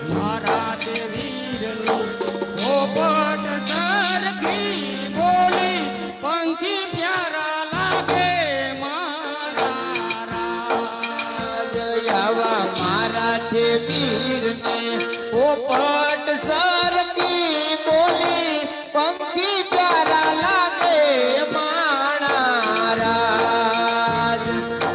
મારા તે વીરની પોપટ સરખી બોલી પંખી પ્યારા લાગે મારા રાજ. આવા મારા તે વીરને પોપટ